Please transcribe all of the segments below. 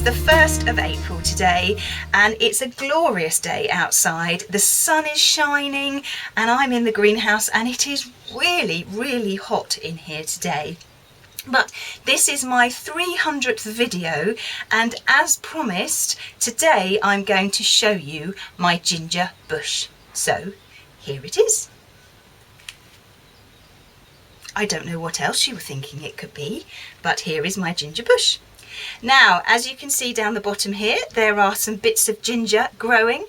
the 1st of April today, and it's a glorious day outside. The sun is shining and I'm in the greenhouse, and it is really, really hot in here today. But this is my 300th video, and as promised, today I'm going to show you my ginger bush. So here it is. I don't know what else you were thinking it could be, but here is my ginger bush. Now, as you can see down the bottom here, there are some bits of ginger growing.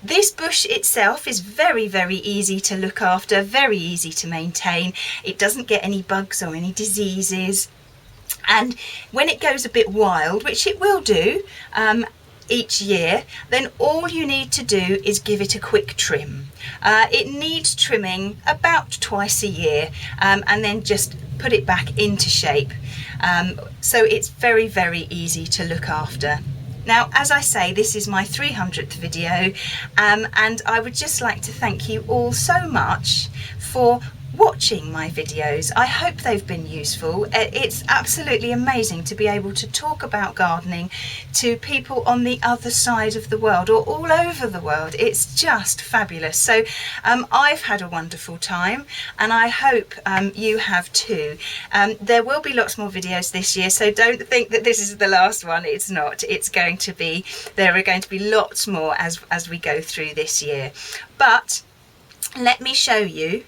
This bush itself is very, very easy to look after, very easy to maintain. It doesn't get any bugs or any diseases. And when it goes a bit wild, which it will do each year, then all you need to do is give it a quick trim. It needs trimming about twice a year, and then just put it back into shape. So it's very, very easy to look after. Now, as I say, this is my 300th video, and I would just like to thank you all so much for watching my videos. I hope they've been useful. It's absolutely amazing to be able to talk about gardening to people on the other side of the world or all over the world. It's just fabulous. So I've had a wonderful time, and I hope you have too. There will be lots more videos this year, so don't think that this is the last one. It's not. There are going to be lots more as we go through this year. But let me show you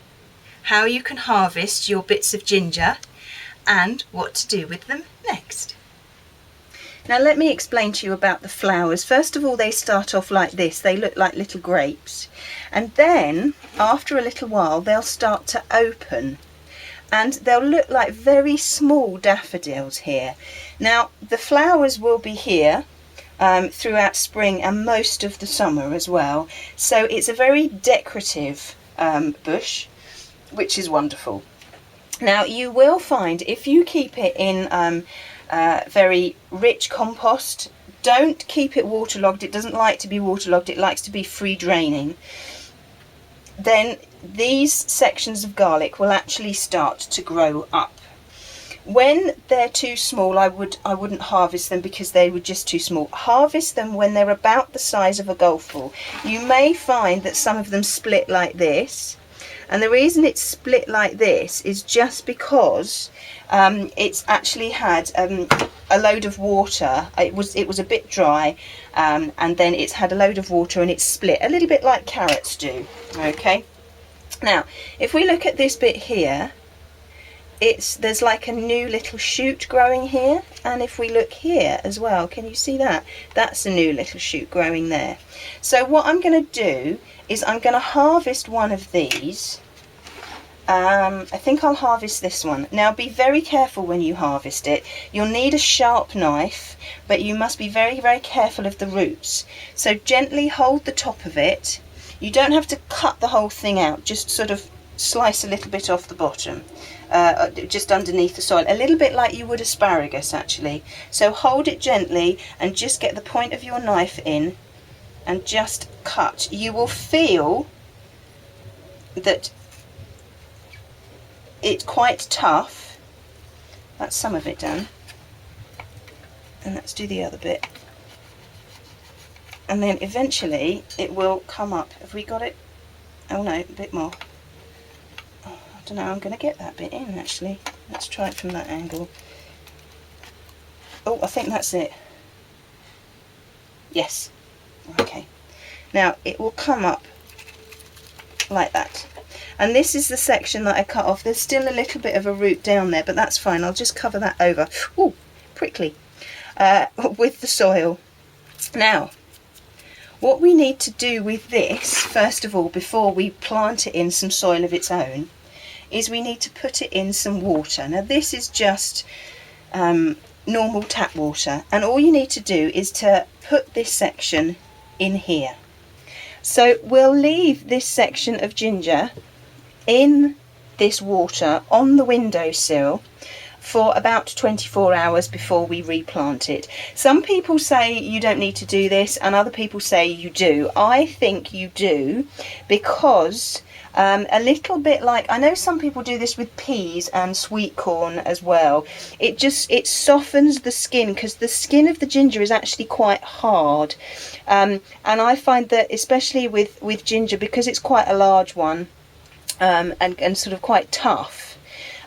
how you can harvest your bits of ginger and what to do with them next. Now let me explain to you about the flowers. First of all, they start off like this. They look like little grapes, and then after a little while they'll start to open and they'll look like very small daffodils here. Now the flowers will be here throughout spring and most of the summer as well, so it's a very decorative bush, which is wonderful. Now you will find, if you keep it in very rich compost, don't keep it waterlogged. It doesn't like to be waterlogged, it likes to be free draining. Then these sections of garlic will actually start to grow up. When they're too small, I wouldn't harvest them because they were just too small. Harvest them when they're about the size of a golf ball. You may find that some of them split like this. And the reason it's split like this is just because it's actually had a load of water. It was a bit dry, and then it's had a load of water and it's split, a little bit like carrots do. Okay. Now, if we look at this bit here, there's like a new little shoot growing here, and if we look here as well, can you see that? That's a new little shoot growing there. So what I'm going to do is I'm going to harvest one of these. I think I'll harvest this one. Now be very careful when you harvest it. You'll need a sharp knife, but you must be very, very careful of the roots. So gently hold the top of it. You don't have to cut the whole thing out, just sort of slice a little bit off the bottom, just underneath the soil, a little bit like you would asparagus actually. So hold it gently and just get the point of your knife in and just cut. You will feel that it's quite tough. That's some of it done, and let's do the other bit, and then eventually it will come up. Have we got it? Oh no, a bit more. Oh, I don't know, I'm going to get that bit in actually. Let's try it from that angle. Oh, I think that's it. Yes. Okay. Now it will come up like that. And this is the section that I cut off. There's still a little bit of a root down there, but that's fine. I'll just cover that over. Ooh, prickly. With the soil. Now, what we need to do with this, first of all, before we plant it in some soil of its own, is we need to put it in some water. Now this is just normal tap water, and all you need to do is to put this section in here. So we'll leave this section of ginger in this water on the windowsill for about 24 hours before we replant it. Some people say you don't need to do this, and other people say you do. I think you do, because a little bit like, I know some people do this with peas and sweet corn as well. It softens the skin, because the skin of the ginger is actually quite hard. And I find that especially with ginger, because it's quite a large one, and sort of quite tough,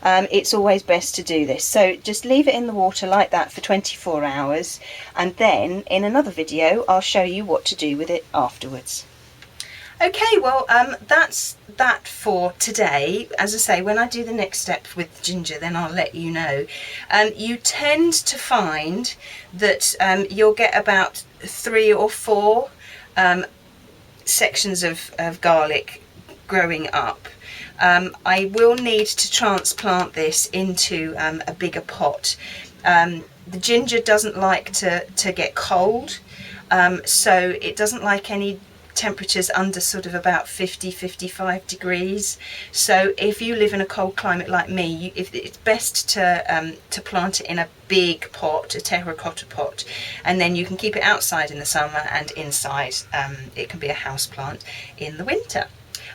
it's always best to do this. So just leave it in the water like that for 24 hours, and then in another video I'll show you what to do with it afterwards. Okay, well, that's that for today. As I say, when I do the next step with ginger, then I'll let you know. You tend to find that you'll get about 3 or 4 sections of garlic growing up. I will need to transplant this into a bigger pot. The ginger doesn't like to get cold, so it doesn't like any temperatures under sort of about 50-55 degrees. So if you live in a cold climate like me, it's best to plant it in a big pot, a terracotta pot, and then you can keep it outside in the summer, and inside it can be a house plant in the winter.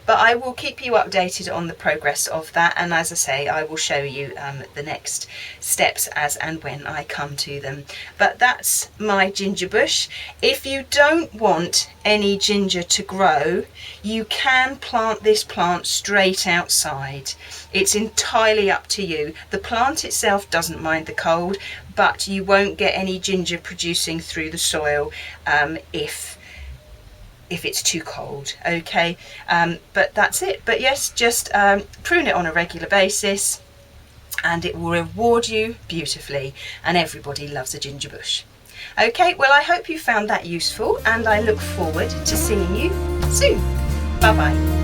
But I will keep you updated on the progress of that, and as I say, I will show you the next steps as and when I come to them. But that's my ginger bush. If you don't want any ginger to grow, you can plant this plant straight outside. It's entirely up to you. The plant itself doesn't mind the cold, but you won't get any ginger producing through the soil if it's too cold. Okay, but that's it. But yes, just prune it on a regular basis, and it will reward you beautifully, and everybody loves a ginger bush. Okay, well, I hope you found that useful, and I look forward to seeing you soon. Bye bye.